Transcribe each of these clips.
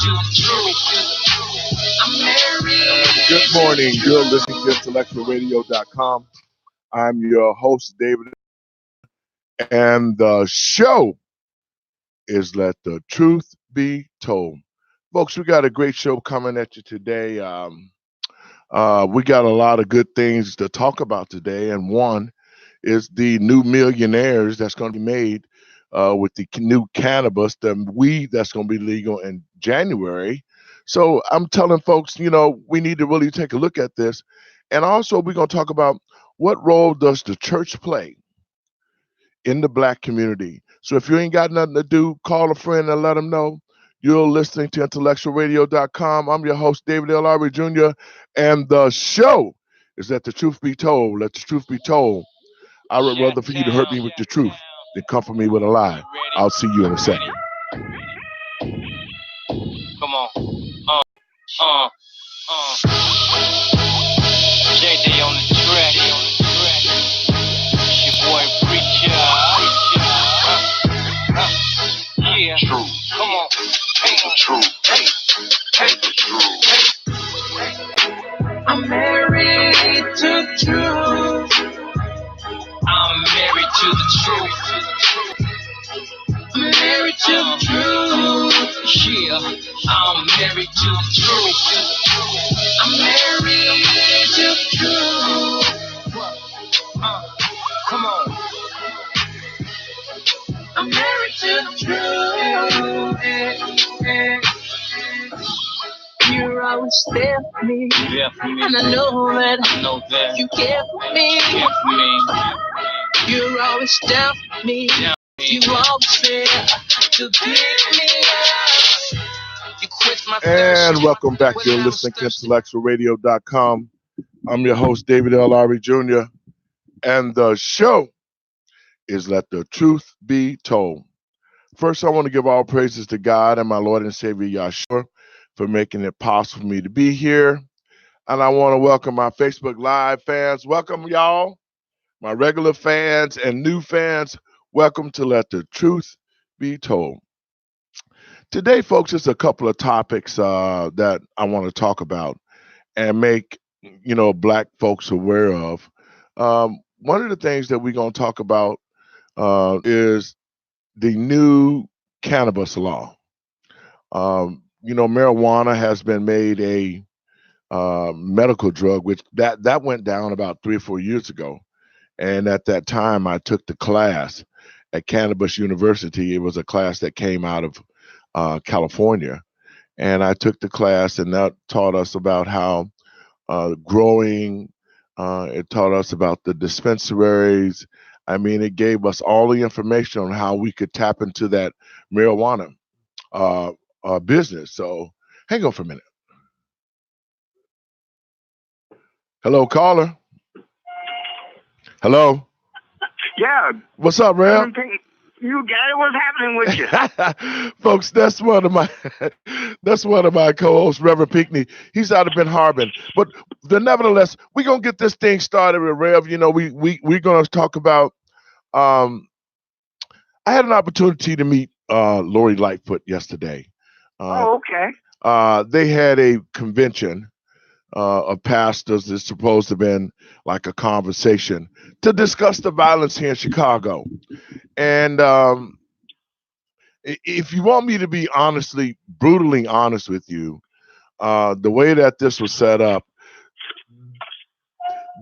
Good morning. You're listening to IntellectualRadio.com. I'm your host, David, and the show is Let the Truth Be Told. Folks, we got a great show coming at you today. We got a lot of good things to talk about today, and one is the new millionaires that's going to be made with the new cannabis, the weed that's going to be legal in January. So I'm telling folks, we need to really take a look at this. And also, we're going to talk about what role does the church play in the black community. So if you ain't got nothing to do, call a friend and let them know. You're listening to IntellectualRadio.com. I'm your host, David L. Lowry Jr., and the show is Let the Truth Be Told. Let the Truth Be Told. I would rather for you to hurt me with the truth than comfort me with a lie. I'll see you in a second. Come on. JD on the track. It's your boy Preacher. Yeah. True. Come on. Ain't the truth. Ain't the truth. I'm married to truth. I'm married to the truth. I'm married to the truth. Yeah. I'm married to the truth. I'm married to the truth. Come on. I'm married to the truth. You're always there for me. Yeah, for me. And I know that you care for me. You're always down for me. You always there to pick me up. You quit my And welcome back. You're listening to IntellectualRadio.com. I'm your host, David L. Lowry Jr., and the show is Let the Truth Be Told. First, I want to give all praises to God and my Lord and Savior, Yahshua, for making it possible for me to be here. And I want to welcome my Facebook Live fans. Welcome, y'all. My regular fans and new fans, welcome to Let the Truth Be Told. Today, folks, it's a couple of topics that I want to talk about and make, black folks aware of. One of the things that we're going to talk about is the new cannabis law. Marijuana has been made a medical drug, which that went down about 3 or 4 years ago. And at that time, I took the class at Cannabis University. It was a class that came out of California. And I took the class, and that taught us about how growing, it taught us about the dispensaries. I mean, it gave us all the information on how we could tap into that marijuana business. So hang on for a minute. Hello, caller. Hello. Yeah. What's up, Rev? You got it. What's happening with you? Folks, that's one of my co-hosts, Reverend Pinckney. He's out of Ben Harbin. But nevertheless, we're gonna get this thing started with Rev. We're gonna talk about I had an opportunity to meet Lori Lightfoot yesterday. Okay. They had a convention of pastors. It's supposed to have been like a conversation to discuss the violence here in Chicago. And if you want me to be brutally honest with you, the way that this was set up,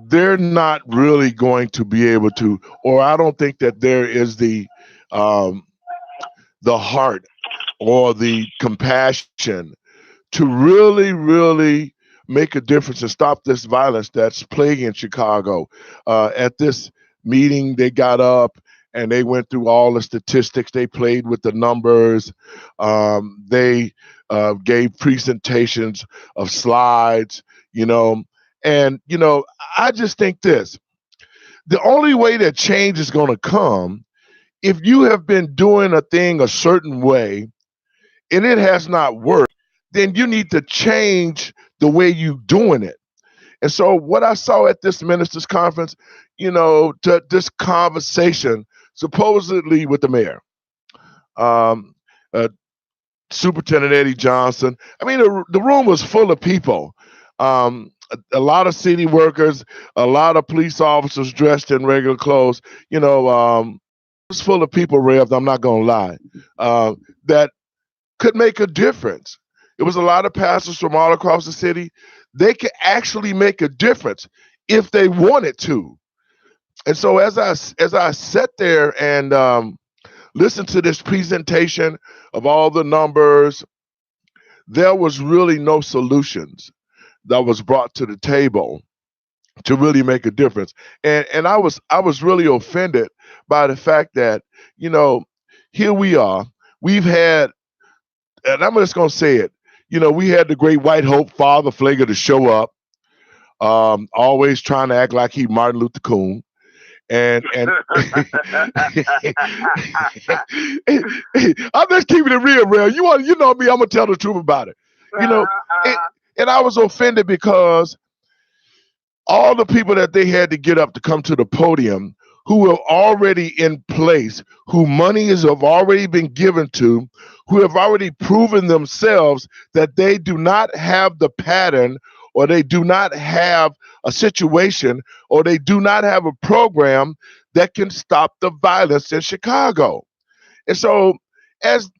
they're not really going to be able to, or I don't think that there is the heart or the compassion to really, really make a difference and stop this violence that's plaguing Chicago. At this meeting, they got up and they went through all the statistics. They played with the numbers. They gave presentations of slides, and, I just think this. The only way that change is going to come, if you have been doing a thing a certain way and it has not worked, then you need to change the way you're doing it. And so what I saw at this ministers' conference, to this conversation, supposedly with the mayor, Superintendent Eddie Johnson. I mean, the room was full of people. A lot of city workers, a lot of police officers dressed in regular clothes. It was full of people, Rev. I'm not gonna lie, that could make a difference. It was a lot of pastors from all across the city. They could actually make a difference if they wanted to. And so as I sat there and listened to this presentation of all the numbers, there was really no solutions that was brought to the table to really make a difference. And I was really offended by the fact that, here we are. We've had, and I'm just gonna say it, we had the great white hope Father Flagger to show up, always trying to act like he Martin Luther King. And I'm just keeping it real. You know me, I'm gonna tell the truth about it. You know, and, and I was offended because all the people that they had to get up to come to the podium who were already in place, who money have already been given to, who have already proven themselves that they do not have the pattern, or they do not have a situation, or they do not have a program that can stop the violence in Chicago. And so, as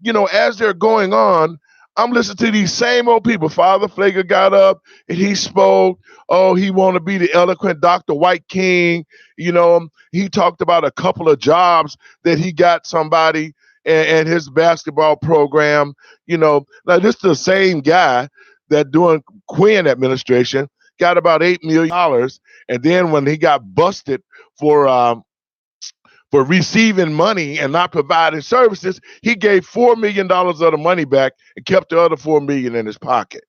they're going on, I'm listening to these same old people. Father Flager got up and he spoke. Oh, he want to be the eloquent Dr. White King. He talked about a couple of jobs that he got somebody and his basketball program. Now this is the same guy that during Quinn administration got about $8 million, and then when he got busted for receiving money and not providing services, he gave $4 million of the money back and kept the other $4 million in his pocket.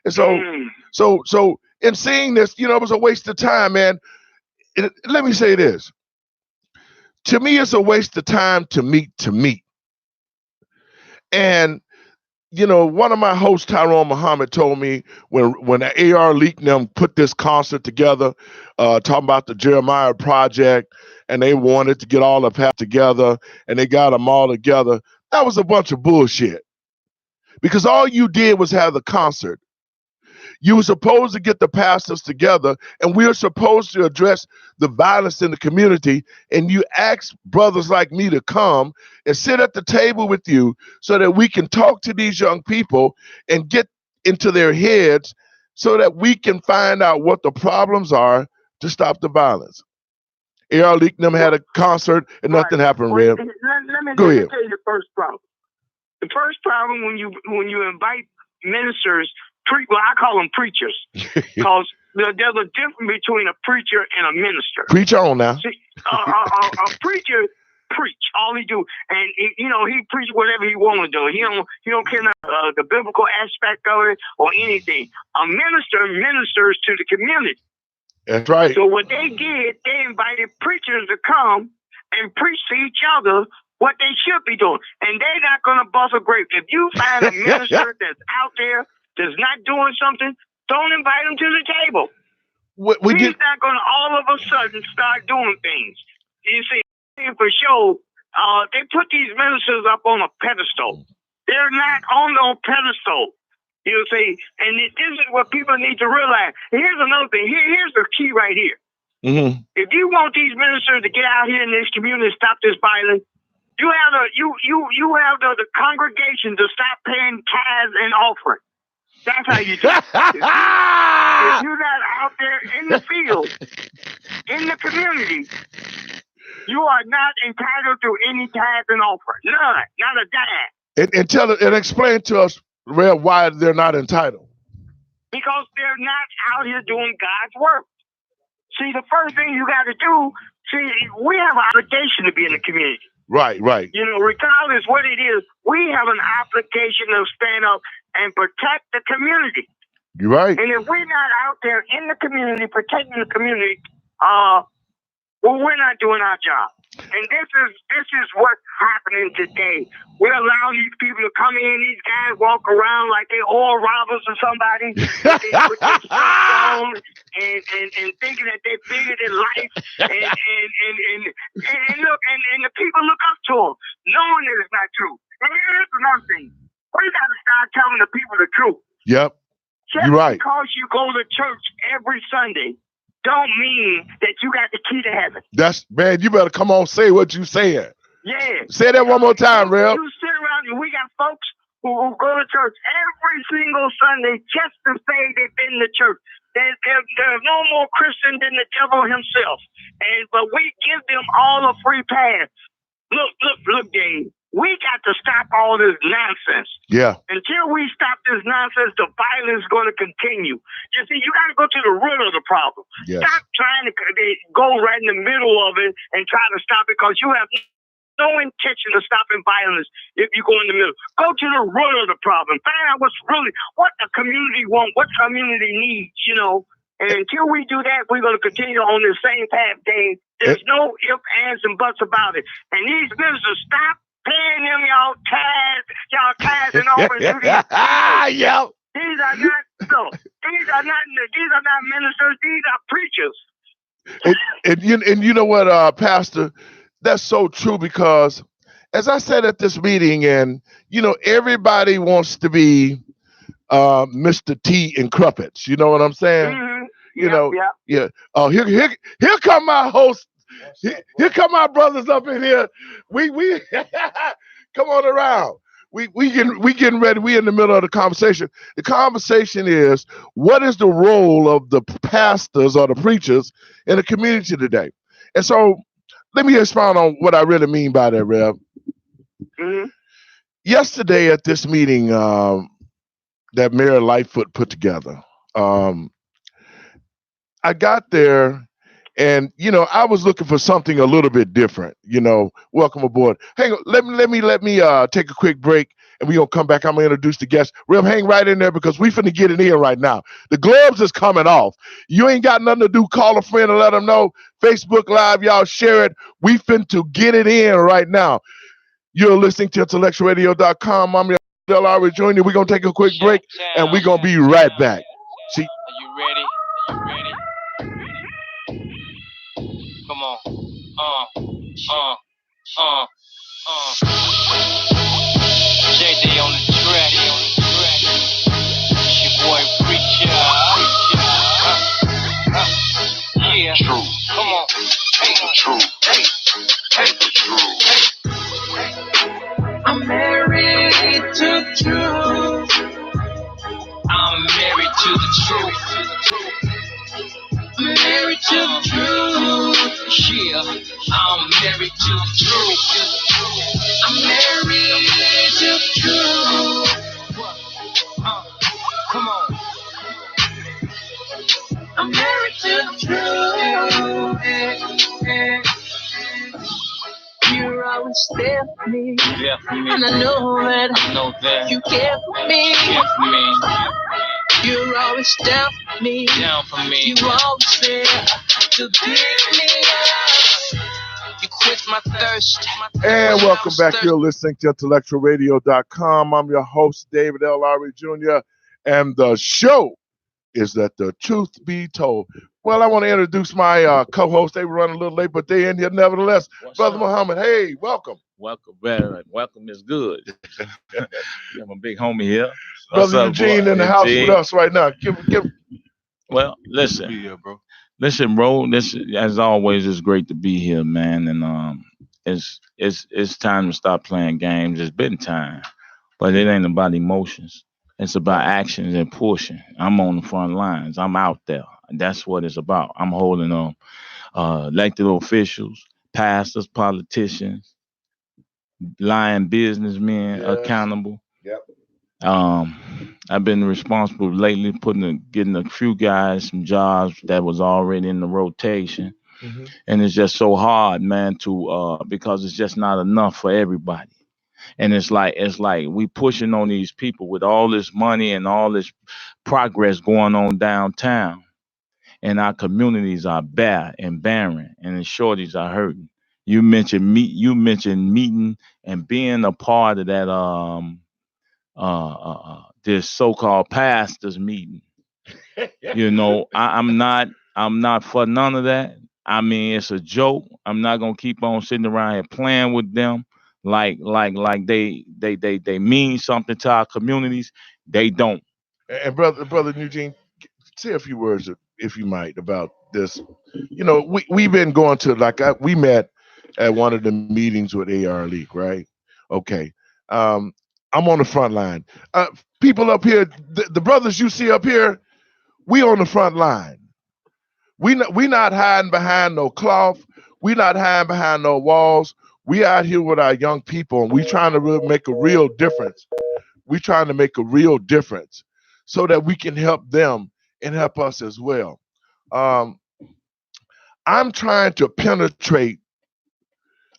And so in seeing this, it was a waste of time, man. Let me say this. To me, it's a waste of time to meet. And one of my hosts, Tyrone Muhammad, told me when the AR Leak them put this concert together, talking about the Jeremiah Project, and they wanted to get all the pastors together, and they got them all together. That was a bunch of bullshit. Because all you did was have the concert. You were supposed to get the pastors together, and we are supposed to address the violence in the community. And you ask brothers like me to come and sit at the table with you so that we can talk to these young people and get into their heads so that we can find out what the problems are to stop the violence. A.R. Leaknam had a concert and nothing happened, Red. Let me Go ahead. tell you the first problem. The first problem when you invite ministers, well, I call them preachers, because there's a difference between a preacher and a minister. Preach on now. See, a preacher preach all he do, and he preach whatever he want to do. He don't care about the biblical aspect of it or anything. A minister ministers to the community. That's right. So what they did, they invited preachers to come and preach to each other what they should be doing. And they're not going to bust a grape. If you find a minister that's out there that's not doing something, don't invite him to the table. He's not going to all of a sudden start doing things. You see, for sure, they put these ministers up on a pedestal. They're not on no pedestal. You see, and this is what people need to realize. Here's another thing. Here's the key right here. Mm-hmm. If you want these ministers to get out here in this community and stop this violence, you have the congregation to stop paying tithes and offering. That's how you do it. If you're not out there in the field, in the community, you are not entitled to any tithes and offering. None. Not a dime. And explain to us, Red, why they're not entitled. Because they're not out here doing God's work. See, the first thing you got to do, we have an obligation to be in the community. Right. Regardless what it is, we have an obligation to stand up and protect the community. You're right. And if we're not out there in the community, protecting the community, we're not doing our job. And this is what's happening today. We're allowing these people to come in. These guys walk around like they oil robbers or somebody with their stuff on and thinking that they're bigger than life. And look, and the people look up to them, knowing that it's not true. And here's another thing. We got to start telling the people the truth. Yep. Just You're right. because you go to church every Sunday don't mean that you got the key to heaven. That's, man, you better come on, say what you saying. Yeah. Say that one more time, Rev. You sit around and we got folks who go to church every single Sunday just to say they've been to church. They're no more Christian than the devil himself. But we give them all a free pass. Look, Dave. We got to stop all this nonsense. Yeah. Until we stop this nonsense, the violence is going to continue. You see, you got to go to the root of the problem. Yes. Stop trying to go right in the middle of it and try to stop it, because you have no intention of stopping violence if you go in the middle. Go to the root of the problem. Find out what the community wants, what community needs, And until we do that, we're going to continue on the same path, Dave. There's no ifs, ands, and buts about it. And these ministers, stop paying them y'all tithes and offering to these people. Yep. These are not ministers. These are preachers. And you know what, Pastor? That's so true, because as I said at this meeting, and everybody wants to be Mr. T and Crumpets. You know what I'm saying? Mm-hmm. Yeah. Oh, here come my host. Here come my brothers up in here. We come on around. We getting ready. We in the middle of the conversation. The conversation is, what is the role of the pastors or the preachers in the community today? And so let me expound on what I really mean by that, Rev. Mm-hmm. Yesterday at this meeting that Mayor Lightfoot put together, I got there. And I was looking for something a little bit different. Welcome aboard. Hang on, let me take a quick break, and we gonna come back. I'm gonna introduce the guest. Rev, hang right in there, because we finna get it in right now. The gloves is coming off. You ain't got nothing to do. Call a friend and let them know. Facebook Live, y'all share it. We finna get it in right now. You're listening to IntellectualRadio.com. I'm your IntellectualRadio-Jr. We're gonna take a quick break, and we're gonna be right back. See. Are you ready? Come on. JD on the track. It's your boy Preacher. Yeah. True. Come on. Hey, true. Hey, true. I'm married to the truth. I'm married to the truth. I'm married to the truth. Yeah, I'm married to the truth. I'm married to the truth. Come on. I'm married to the truth. You're always there for me. Yeah, for me. And I know that you care for me. You're always down for me. You always there to pick me up. You quench my thirst. And welcome back. You're listening to IntellectualRadio.com. I'm your host, David L. Lowry Jr., and the show is Let the Truth Be Told. Well, I want to introduce my co-host. They were running a little late, but they in here nevertheless. What's Brother up? Muhammad, hey, welcome. Welcome, man. Welcome is good. You have a big homie here. Brother Eugene in the house with us right now. Well, listen, bro. This, as always, it's great to be here, man. And it's time to stop playing games. It's been time, but it ain't about emotions. It's about actions and pushing. I'm on the front lines. I'm out there. That's what it's about. I'm holding on elected officials, pastors, politicians, lying businessmen accountable. Yep. I've been responsible lately getting a few guys some jobs that was already in the rotation. Mm-hmm. And it's just so hard, man, because it's just not enough for everybody. And it's like we pushing on these people with all this money and all this progress going on downtown, and our communities are bare and barren, and the shorties are hurting. You mentioned meeting and being a part of that this so-called pastors meeting. I'm not for none of that. I mean, it's a joke. I'm not gonna keep on sitting around here playing with them. like they mean something to our communities. They don't. And brother Eugene, say a few words, if you might, about this. We've been going to we met at one of the meetings with AR League, right? Okay. Um, I'm on the front line. People up here, the brothers you see up here, we on the front line. We not hiding behind no cloth. We not hiding behind no walls. We out here with our young people, and we trying to make a real difference. We trying to make a real difference so that we can help them and help us as well. Um, I'm trying to penetrate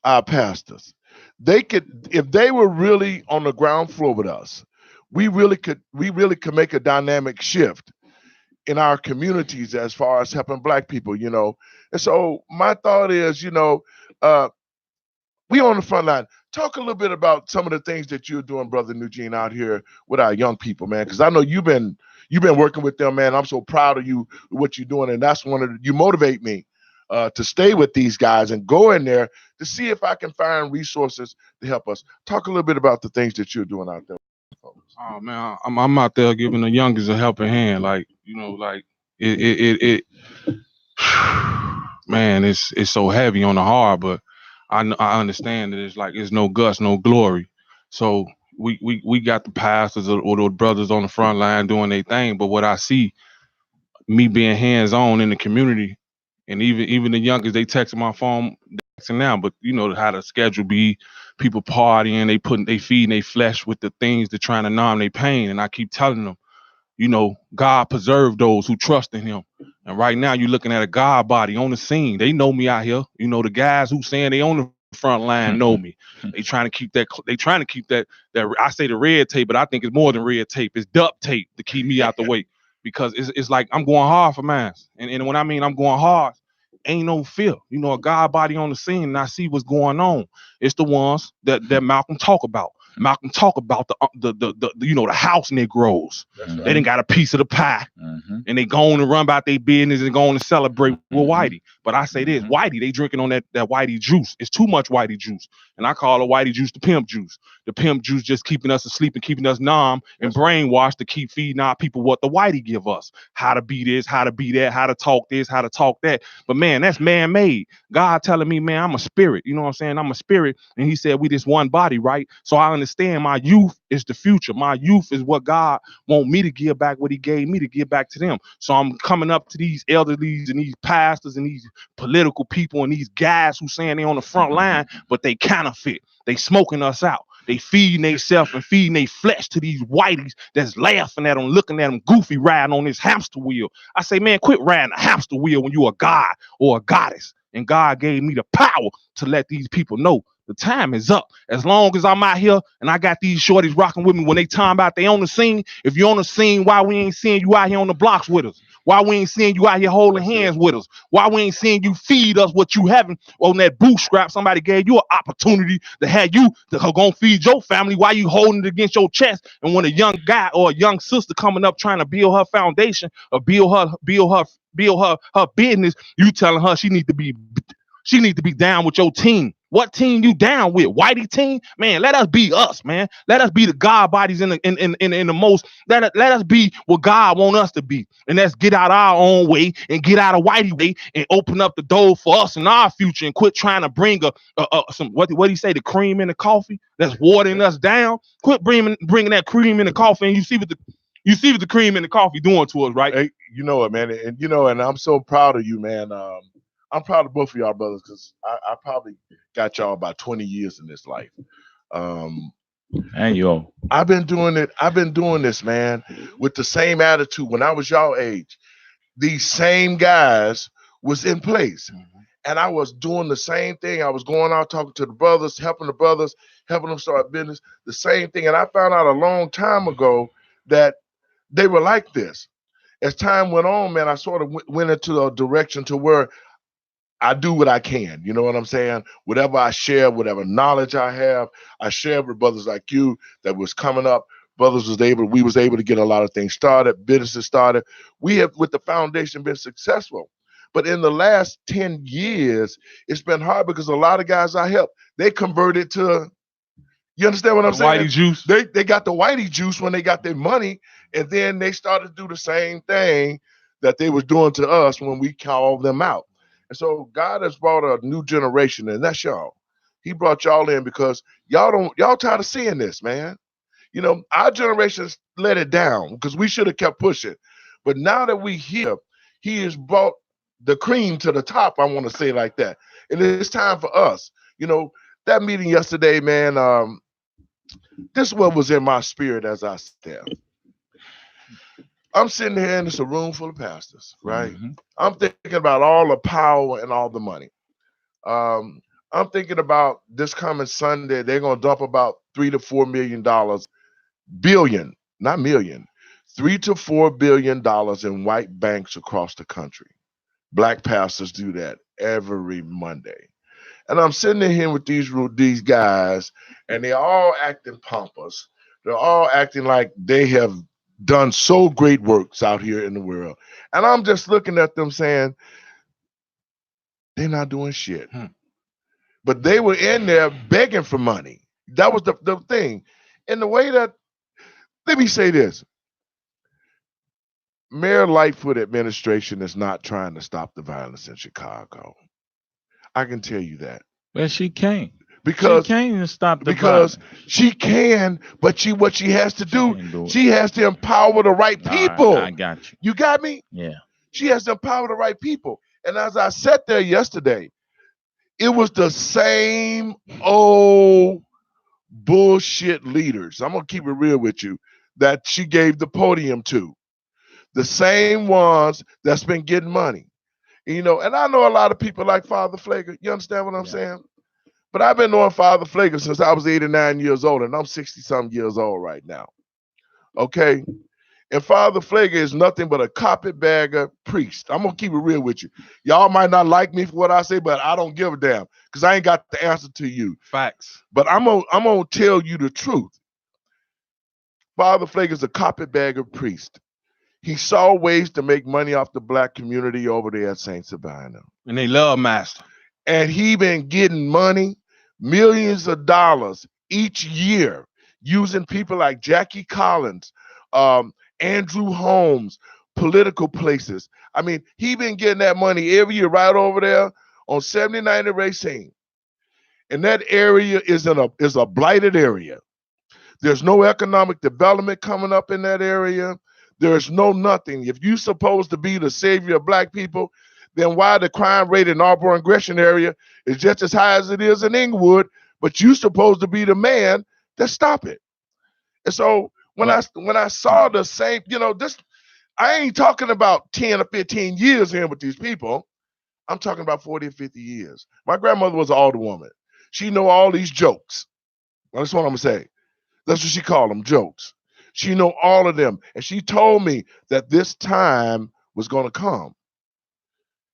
our pastors. They could, if they were really on the ground floor with us, we really could make a dynamic shift in our communities as far as helping black people. And so my thought is, uh, we on the front line. Talk a little bit about some of the things that you're doing, brother Eugene, out here with our young people, man. Because I know you've been working with them, man. I'm so proud of you, what you're doing, and that's you motivate me to stay with these guys and go in there to see if I can find resources to help us. Talk a little bit about the things that you're doing out there, folks. Oh man, I'm out there giving the youngest a helping hand. Like like it man, it's so heavy on the heart, but I understand that it's no guts, no glory. So we got the pastors or the brothers on the front line doing their thing. But what I see, me being hands on in the community, and even the youngest, they texting my phone texting now. But you know how the schedule be, people partying, they feeding their flesh with the things they're trying to numb their pain. And I keep telling them, God preserve those who trust in him. And right now you're looking at a God body on the scene. They know me out here. The guys who saying they on the front line know me. They trying to keep that I say the red tape, but I think it's more than red tape. It's duct tape to keep me out the way. Because it's like I'm going hard for mine. And when I mean I'm going hard, ain't no fear. A God body on the scene, and I see what's going on. It's the ones that Malcolm talk about. Malcolm talk about the house Negroes. That's They didn't got a piece of the pie, and they going to run about their business and going to celebrate with Whitey. But I say this, Whitey, they drinking on that Whitey juice. It's too much Whitey juice, and I call the Whitey juice the pimp juice. The pimp juice just keeping us asleep and keeping us numb and brainwashed to keep feeding our people what the Whitey give us. How to be this, how to be that, how to talk this, how to talk that. But man, that's man-made. God telling me, man, I'm a spirit. You know what I'm saying? I'm a spirit, and he said we this one body, right? So I understand my youth is the future. My youth is what God want me to give back, what he gave me to give back to them. So I'm coming up to these elderlies and these pastors and these political people and these guys who saying they on the front line, but they counterfeit. They smoking us out. They feeding themselves and feeding their flesh to these whiteys that's laughing at them, looking at them goofy riding on this hamster wheel. I say, man, quit riding a hamster wheel when you a god or a goddess. And God gave me the power to let these people know the time is up. As long as I'm out here and I got these shorties rocking with me when they talking about they on the scene. If you're on the scene, why we ain't seeing you out here on the blocks with us? Why we ain't seeing you out here holding hands with us? Why we ain't seeing you feed us what you haven't on that bootstrap? Somebody gave you an opportunity to have you to go feed your family. Why you holding it against your chest? And when a young guy or a young sister coming up trying to build her foundation or build her business, you telling her she need to be down with your team. What team you down with? Whitey team? Man, let us be us, man. Let us be the God bodies in the most. Let us be what God want us to be. And let's get out our own way and get out of Whitey way and open up the door for us in our future and quit trying to bring some what do you say, the cream in the coffee that's watering us down. Quit bringing that cream in the coffee, and you see what the cream in the coffee doing to us, right? Hey, you know it, man. And I'm so proud of you, man. I'm proud of both of y'all brothers because I probably got y'all about 20 years in this life. And yo, I've been doing this, man, with the same attitude when I was y'all age. These same guys was in place. And I was doing the same thing. I was going out talking to the brothers, helping them start business, the same thing. And I found out a long time ago that they were like this. As time went on, man, I sort of went into a direction to where I do what I can. You know what I'm saying? Whatever I share, whatever knowledge I have, I share with brothers like you that was coming up. We was able to get a lot of things started, businesses started. We have, with the foundation, been successful. But in the last 10 years, it's been hard because a lot of guys I helped, they converted to You understand what I'm saying? Whitey juice. They got the whitey juice when they got their money, and then they started to do the same thing that they was doing to us when we called them out. And so God has brought a new generation, and that's y'all. He brought y'all in because y'all tired of seeing this, man. You know, our generations let it down because we should have kept pushing. But now that we here, he has brought the cream to the top, I want to say like that. And it's time for us. You know, that meeting yesterday, man, this is what was in my spirit as I sat there. I'm sitting here and it's a room full of pastors, right? Mm-hmm. I'm thinking about all the power and all the money. I'm thinking about this coming Sunday, they're going to dump about $3 to $4 million, billion, not million, $3 to $4 billion in white banks across the country. Black pastors do that every Monday. And I'm sitting in here with these guys, and they're all acting pompous. They're all acting like they have done so great works out here in the world. And I'm just looking at them saying, they're not doing shit. But they were in there begging for money. That was the thing. And the way that, let me say this. Mayor Lightfoot administration is not trying to stop the violence in Chicago. I can tell you that. Well, she can't. Because she can't stop the because violence. She can, but what she has to do, she has to empower the right people. I got you. You got me? Yeah. She has to empower the right people. And as I sat there yesterday, it was the same old bullshit leaders. I'm gonna keep it real with you that she gave the podium to. The same ones that's been getting money. You know, and I know a lot of people like Father Flager. You understand what I'm saying? But I've been knowing Father Flager since I was 8 or 9 years old, and I'm 60-something years old right now. Okay? And Father Flager is nothing but a carpetbagger priest. I'm going to keep it real with you. Y'all might not like me for what I say, but I don't give a damn because I ain't got the answer to you. Facts. But I'm gonna tell you the truth. Father Flager is a carpetbagger priest. He saw ways to make money off the black community over there at St. Sabina. And they love Master. And he been getting money, millions of dollars each year, using people like Jackie Collins, Andrew Holmes, political places. I mean, he been getting that money every year right over there on 79 and Racine. And that area is a blighted area. There's no economic development coming up in that area. There's no nothing. If you're supposed to be the savior of black people, then why the crime rate in Auburn and Gresham area is just as high as it is in Inglewood, but you're supposed to be the man to stop it. And so when I saw the same, you know, this, I ain't talking about 10 or 15 years in with these people. I'm talking about 40 or 50 years. My grandmother was an older woman. She know all these jokes. That's what I'm gonna say. That's what she called them, jokes. She know all of them. And she told me that this time was gonna come.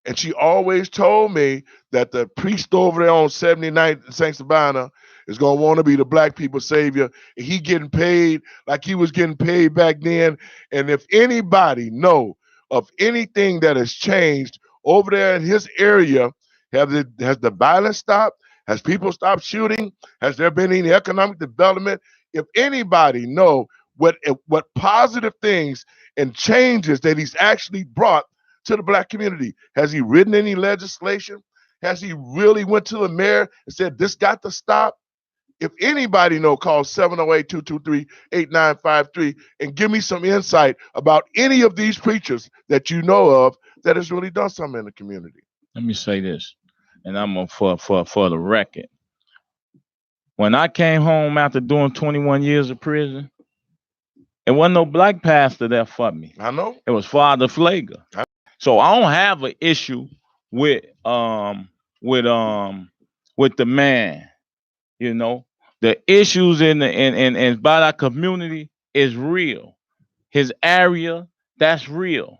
And she always told me that the priest over there on 79th and St. Sabina is going to want to be the black people's savior. And he getting paid like he was getting paid back then. And if anybody know of anything that has changed over there in his area, has the violence stopped? Has people stopped shooting? Has there been any economic development? If anybody know what positive things and changes that he's actually brought to the black community. Has he written any legislation? Has he really went to the mayor and said, this got to stop? If anybody know, call 708-223-8953 and give me some insight about any of these preachers that you know of that has really done something in the community. Let me say this, and I'm gonna for the record. When I came home after doing 21 years of prison, it wasn't no black pastor there for me. I know. It was Father Flager. So I don't have an issue with the man. You know, the issues in by our community is real. His area, that's real.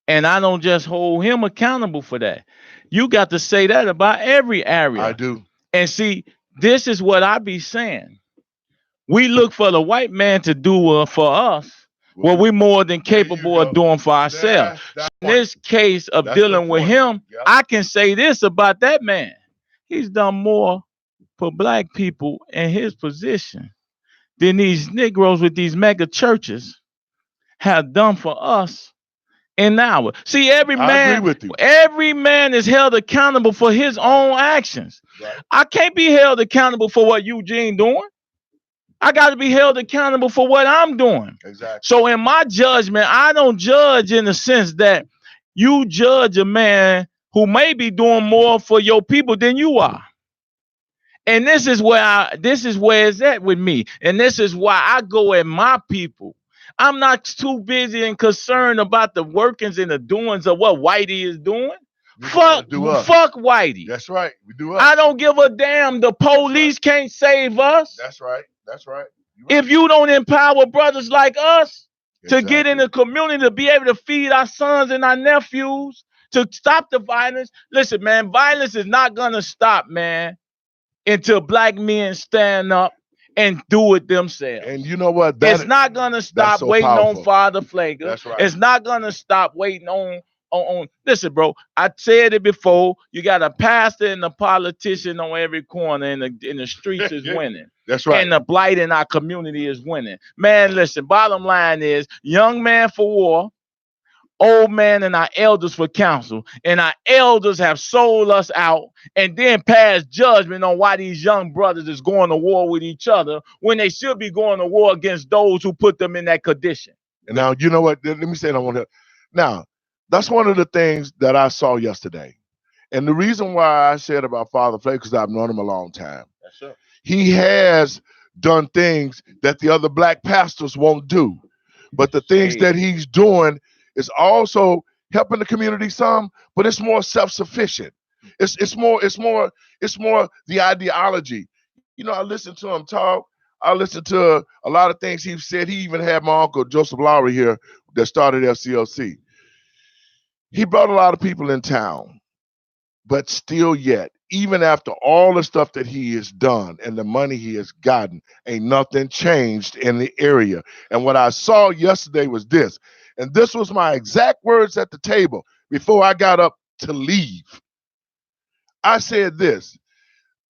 And I don't just hold him accountable for that. You got to say that about every area. I do. And see, this is what I be saying. We look for the white man to do for us what we're more than capable of doing for ourselves. In this case of dealing with him, I can say this about that man. He's done more for black people in his position than these Negroes with these mega churches have done for us in our. See, I agree with you. every man is held accountable for his own actions. Right. I can't be held accountable for what Eugene doing. I got to be held accountable for what I'm doing. Exactly. So in my judgment, I don't judge in the sense that you judge a man who may be doing more for your people than you are. And this is where it's at with me. And this is why I go at my people. I'm not too busy and concerned about the workings and the doings of what Whitey is doing. Fuck Whitey. That's right. We do us. I don't give a damn. The police can't save us. That's right. That's right. If you don't empower brothers like us to get in the community, to be able to feed our sons and our nephews, to stop the violence. Listen, man, violence is not going to stop, man, until black men stand up and do it themselves. And you know what? It's not going to stop waiting on Father Flager. That's right. It's not going to stop waiting on. Listen, bro, I said it before. You got a pastor and a politician on every corner, and the streets is winning. That's right. And the blight in our community is winning. Man, listen, bottom line is young man for war, old man and our elders for counsel. And our elders have sold us out and then passed judgment on why these young brothers is going to war with each other when they should be going to war against those who put them in that condition. And now, you know what? Let me say it. I want to. Now, that's one of the things that I saw yesterday. And the reason why I said about Father Flager, because I've known him a long time. Yes, sir. He has done things that the other black pastors won't do. But the things that he's doing is also helping the community some, but it's more self-sufficient. It's more the ideology. You know, I listen to him talk. I listen to a lot of things he said. He even had my uncle Joseph Lowry here that started FCLC. He brought a lot of people in town, but still yet, even after all the stuff that he has done and the money he has gotten, ain't nothing changed in the area. And what I saw yesterday was this, and this was my exact words at the table before I got up to leave. I said this,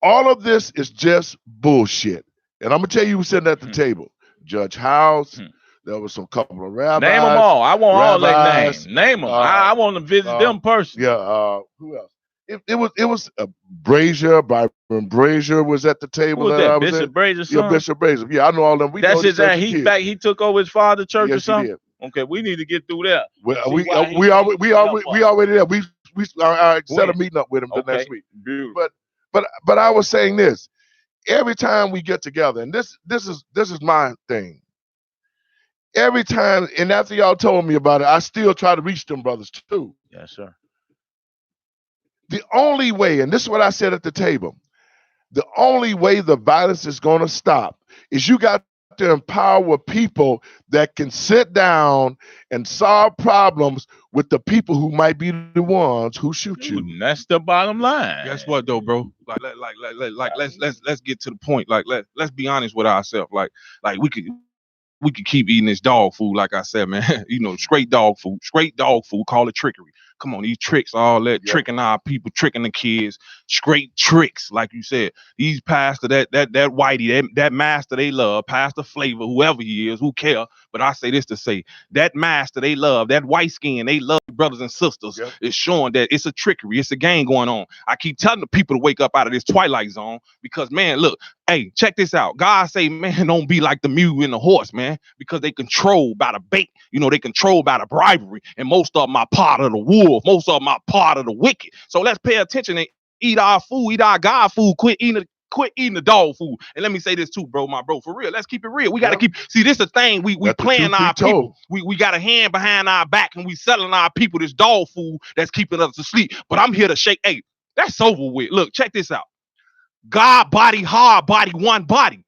all of this is just bullshit. And I'm going to tell you who's sitting at the table. Judge House. There was some couple of rabbis. Name them all. I want all their names. Name them. I want to visit them personally. Yeah. Who else? It was Brazier. Byron Brazier was at the table. Who was that? Bishop Brazier's son? Yeah, Bishop Brazier. Yeah, I know all them. That's his. He took over his father's church or something. He did. Okay, we need to get through that. We already there. I set a meeting up with him the next week. Beautiful. But I was saying this. Every time we get together, and this is my thing. Every time, and after y'all told me about it, I still try to reach them brothers too. Yes, sir. The only way, and this is what I said at the table, the only way the violence is going to stop is you got to empower people that can sit down and solve problems with the people who might be the ones who shoot you. And that's the bottom line. Guess what though, bro? Like let's get to the point. Like let's be honest with ourselves. Like we could keep eating this dog food, like I said, man. You know, straight dog food, call it trickery. Come on, these tricks, all that tricking our people, tricking the kids, straight tricks, like you said. These pastor, that Whitey, that master they love, Pastor Flavor, whoever he is, who care. But I say this to say, that master they love, that white skin, they love brothers and sisters, is showing that it's a trickery, it's a game going on. I keep telling the people to wake up out of this twilight zone because, man, look, hey, check this out. God say, man, don't be like the mule and the horse, man, because they control by the bait. You know, they control by the bribery, and most of them are part of the wolf. Most of them are part of the wicked. So let's pay attention and eat our food, eat our God food, quit eating the dog food. And let me say this too, bro, my bro, for real. Let's keep it real. We got to keep, see, this is the thing. We playing our people. We got a hand behind our back and we selling our people this dog food that's keeping us asleep. But I'm here to shake, hey, that's over with. Look, check this out. God body, hard body, one body.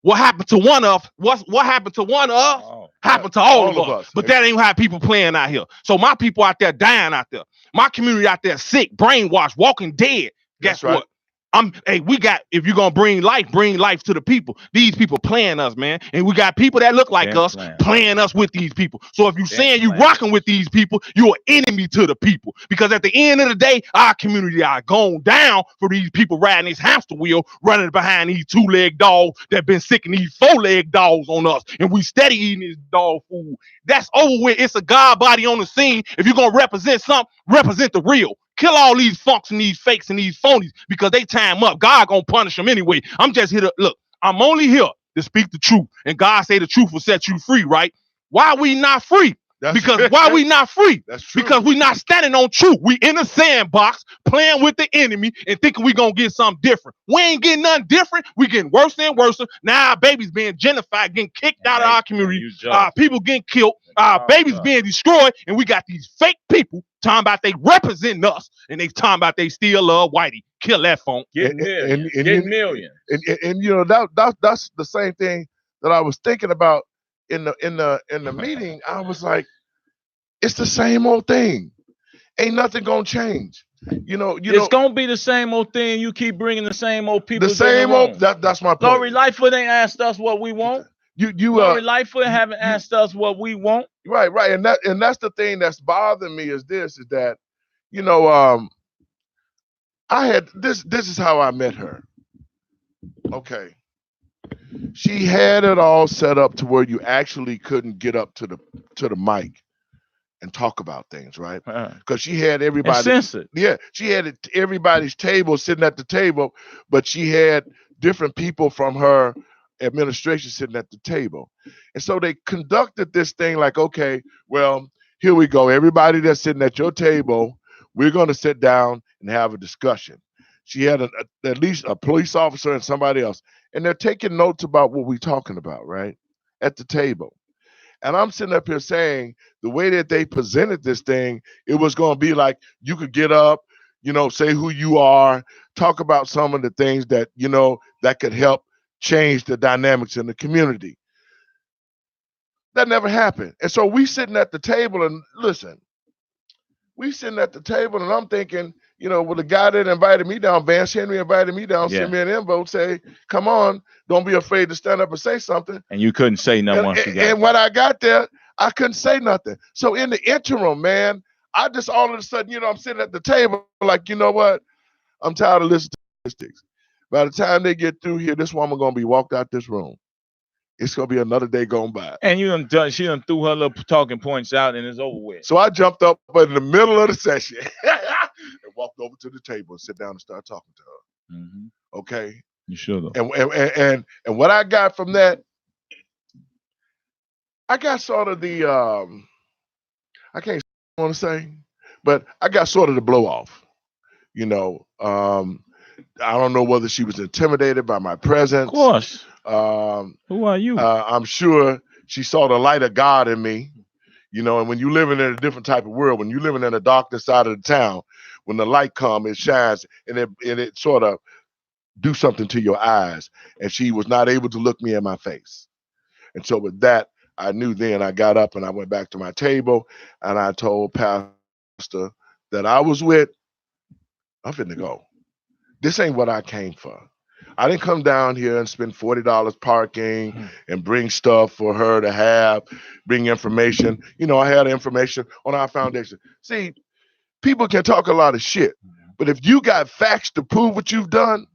What happened to one of what happened to one of happened to all of us. But that ain't how people playing out here. So my people out there dying out there. My community out there sick, brainwashed, walking dead. Guess what? If you're gonna bring life to the people. These people playing us, man. And we got people that look like us playing us with these people. So if you saying you rocking with these people, you're an enemy to the people. Because at the end of the day, our community are going down for these people riding this hamster wheel, running behind these 2-leg dogs that been sicking these 4-leg dogs on us. And we steady eating this dog food. That's over with. It's a God body on the scene. If you're gonna represent something, represent the real. Kill all these funks and these fakes and these phonies because they time up. God gonna punish them anyway. I'm just here to look. I'm only here to speak the truth, and God say the truth will set you free. Right? Why we not free? Why we not free? That's true. Because we not standing on truth. We in a sandbox playing with the enemy and thinking we gonna get something different. We ain't getting nothing different. We getting worse and worse. Now our babies being gentrified, getting kicked out of our community. Our people getting killed. Our babies being destroyed, and we got these fake people talking about they represent us, and they talking about they still love Whitey. Kill that phone. Get millions. And you know that's the same thing that I was thinking about in the meeting. I was like, it's the same old thing. Ain't nothing gonna change. It's gonna be the same old thing. You keep bringing the same old people. The same old. That's my point. Lori Lightfoot ain't asked us what we want. Lori Lightfoot haven't asked us what we want. Right, and that's the thing that's bothering me is that, I had this is how I met her. Okay. She had it all set up to where you actually couldn't get up to the mic and talk about things, right? Because she had everybody. Yeah, she had everybody's table sitting at the table, but she had different people from her administration sitting at the table. And so they conducted this thing like, okay, well, here we go. Everybody that's sitting at your table, we're going to sit down and have a discussion. She had at least a police officer and somebody else, and they're taking notes about what we're talking about, right, at the table. And I'm sitting up here saying the way that they presented this thing, it was going to be like you could get up, say who you are, talk about some of the things that, that could help change the dynamics in the community. That never happened. And so we sitting at the table and listen, and I'm thinking, well, the guy that invited me down, Vance Henry invited me down, send me an invite, say, come on, don't be afraid to stand up and say something. And you couldn't say nothing once you got there. And when I got there, I couldn't say nothing. So in the interim, man, I just all of a sudden, I'm sitting at the table like, you know what? I'm tired of listening to statistics. By the time they get through here, this woman gonna be walked out this room. It's gonna be another day going by. And she done threw her little talking points out and it's over with. So I jumped up in the middle of the session and walked over to the table and sit down and start talking to her. Mm-hmm. Okay. You should have. And what I got from that, I got sort of the I can't want to say, but I got sort of the blow off. I don't know whether she was intimidated by my presence. Of course. Who are you? I'm sure she saw the light of God in me. And when you're living in a different type of world, when you're living in the darkest side of the town, when the light comes, it shines and it sort of do something to your eyes. And she was not able to look me in my face. And so with that, I knew then. I got up and I went back to my table and I told Pastor that I was with, I'm finna go. This ain't what I came for. I didn't come down here and spend $40 parking and bring stuff for her to have, bring information. I had information on our foundation. See, people can talk a lot of shit, but if you got facts to prove what you've done,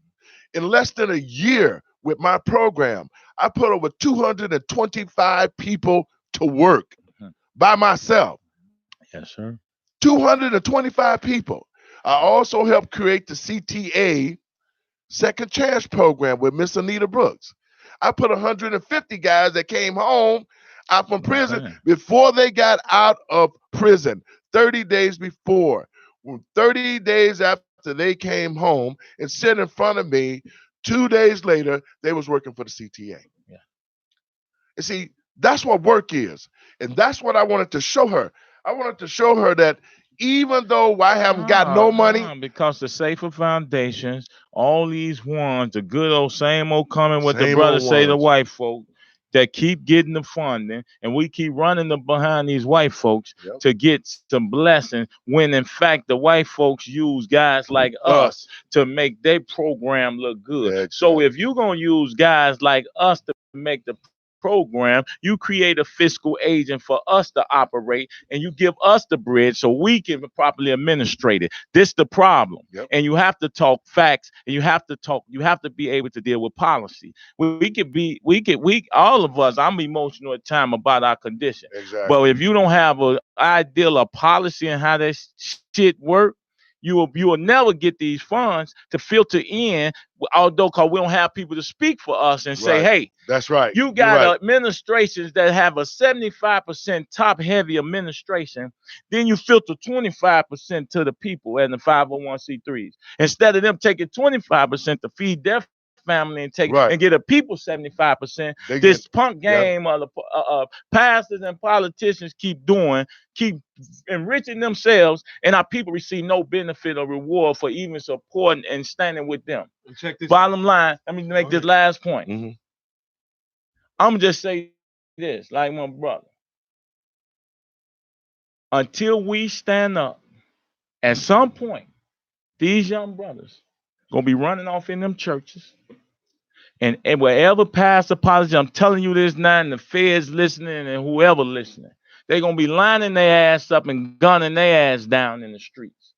in less than a year with my program, I put over 225 people to work by myself. Yes, sir. 225 people. I also helped create the CTA Second Chance program with Miss Anita Brooks. I put 150 guys that came home out from prison before they got out of prison, 30 days before. 30 days after they came home and sit in front of me, 2 days later, they was working for the CTA. Yeah. And see, that's what work is. And that's what I wanted to show her. I wanted to show her that even though I haven't got no money. Because the safer foundations, all these ones, the good old same old coming what the brothers say to white folk, that keep getting the funding, and we keep running behind these white folks to get some blessing, when in fact the white folks use guys like us to make their program look good. Exactly. So if you're going to use guys like us to make the program, you create a fiscal agent for us to operate, and you give us the bridge so we can properly administrate it. This the problem. And you have to talk facts, and you have to be able to deal with policy. We all of us, I'm emotional at time about our condition. Exactly. But if you don't have an ideal of policy and how that shit work, you will never get these funds to filter in, although because we don't have people to speak for us and say, hey, that's right. You got administrations that have a 75% top heavy administration, then you filter 25% to the people and the 501c3s. Instead of them taking 25% to feed their family and take and get a people 75%. This punk game of the pastors and politicians keep enriching themselves, and our people receive no benefit or reward for even supporting and standing with them. Check this Bottom line, let me make this last point. I'm gonna just say this, like my brother. Until we stand up, at some point, these young brothers gonna be running off in them churches. And wherever pastor apology, I'm telling you this now, and the feds listening and whoever listening, they're going to be lining their ass up and gunning their ass down in the streets.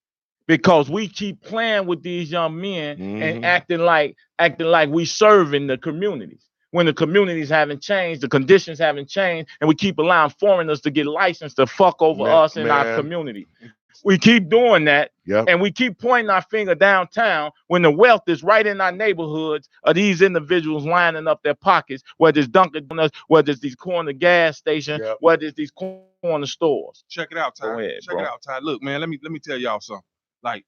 Because we keep playing with these young men and acting like we serving the communities. When the communities haven't changed, the conditions haven't changed, and we keep allowing foreigners to get licensed to fuck over us in our community. We keep doing that, and we keep pointing our finger downtown when the wealth is right in our neighborhoods of these individuals lining up their pockets, whether it's Dunkin' Donuts, whether it's these corner gas stations, whether it's these corner stores. Check it out, Ty. Check it out, Ty. Look, man, let me tell y'all something. Like,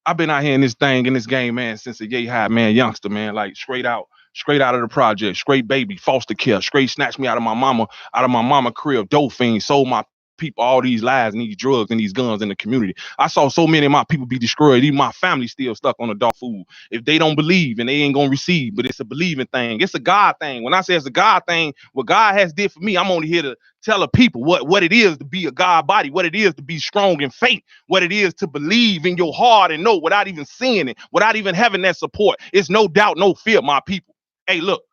I've been out here in this thing, in this game, man, since a yay high, man, youngster, man, like straight out of the project, straight baby, foster care, straight snatched me out of my mama crib, dope fiend, sold my people all these lies and these drugs and these guns in the community. I saw so many of my people be destroyed. Even my family still stuck on the dog food. If they don't believe, and they ain't gonna receive, but it's a believing thing. It's a God thing. When I say it's a God thing, what God has did for me, I'm only here to tell the people what it is to be a God body, what it is to be strong in faith, what it is to believe in your heart and know without even seeing it, without even having that support. It's no doubt, no fear, my people. Hey, look.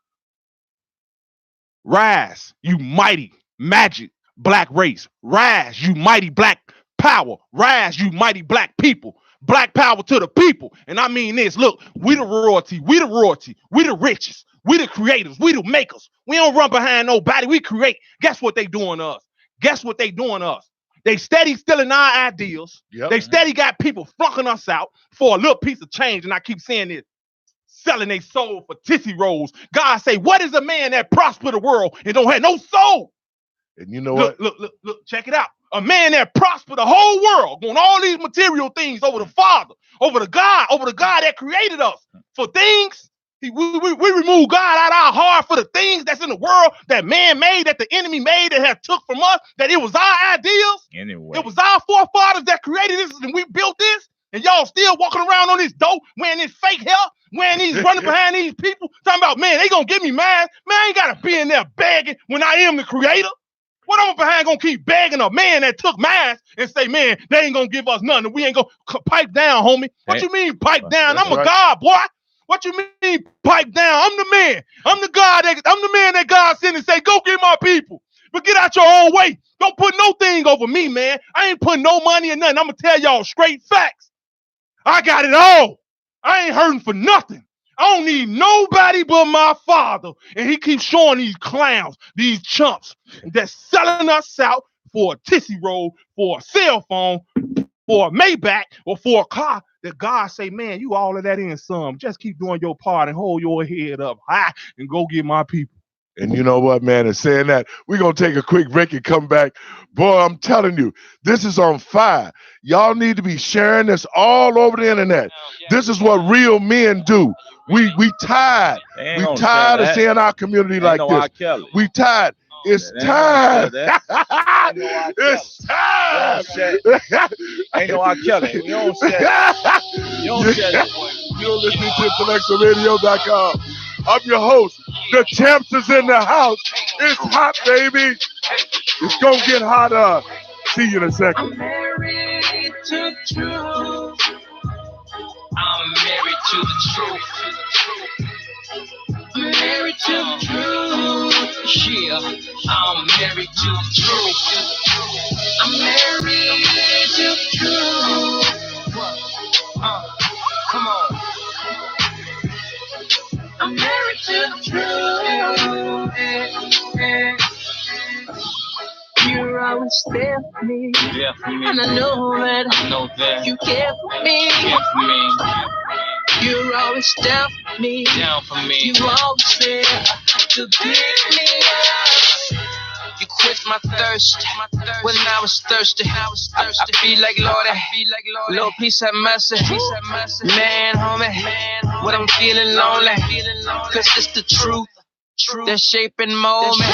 Rise, you mighty, magic, black race. Rise, you mighty black power. Rise, you mighty black people. Black power to the people. And I mean this. Look, we the royalty. We the richest. We the creators. We the makers. We don't run behind nobody. We create. Guess what they doing to us? They steady stealing our ideals. They steady got people flunking us out for a little piece of change. And I keep saying this. Selling their soul for tissy rolls. God say, what is a man that prosper the world and don't have no soul? And you know what? Look, check it out. A man that prosper the whole world, going all these material things over the Father, over the God that created us for things. We remove God out of our heart for the things that's in the world that man made, that the enemy made, that had took from us, that it was our ideals. Anyway. It was our forefathers that created this, and we built this, and y'all still walking around on this dope, wearing this fake hair, wearing these, running behind these people, talking about, man, they gonna give me mad. Man, I ain't gotta be in there begging when I am the creator. What I'm behind gonna keep begging a man that took mine and say, man, they ain't gonna give us nothing. We ain't gonna pipe down, homie. What you mean pipe down? I'm a God, boy. What you mean pipe down? I'm the man. I'm the man that God sent and say, go get my people. But get out your own way. Don't put no thing over me, man. I ain't putting no money in nothing. I'm gonna tell y'all straight facts. I got it all. I ain't hurting for nothing. I don't need nobody but my Father. And he keeps showing these clowns, these chumps that's selling us out for a tissy roll, for a cell phone, for a Maybach, or for a car that God say, man, you all of that in some. Just keep doing your part and hold your head up high and go get my people. And you know what, man, and saying that, we're going to take a quick break and come back. Boy, I'm telling you, this is on fire. Y'all need to be sharing this all over the internet. This is what real men do. We tired. We tired of seeing our community like this. We tired. It's time. It's time. Ain't no R. Kelly. You don't say it. You don't say it. You're listening to IntellectualRadio.com. I'm your host, The champs is in the house. It's hot, baby. It's gonna get hotter. See you in a second. I'm married to the truth. I'm married to the truth. I'm married to the truth. Yeah, I'm married to the truth. I'm married to the truth. What? Come on. I'm married to the truth. You're always there for me. Yeah, for me. And I know that you care for me. You're always down for me. You're always there to pick me up. You quenched my thirst when I was thirsty. I feel like Lord, please have mercy. Man, homie, when I'm feeling lonely, cause it's the truth that shape and mold me.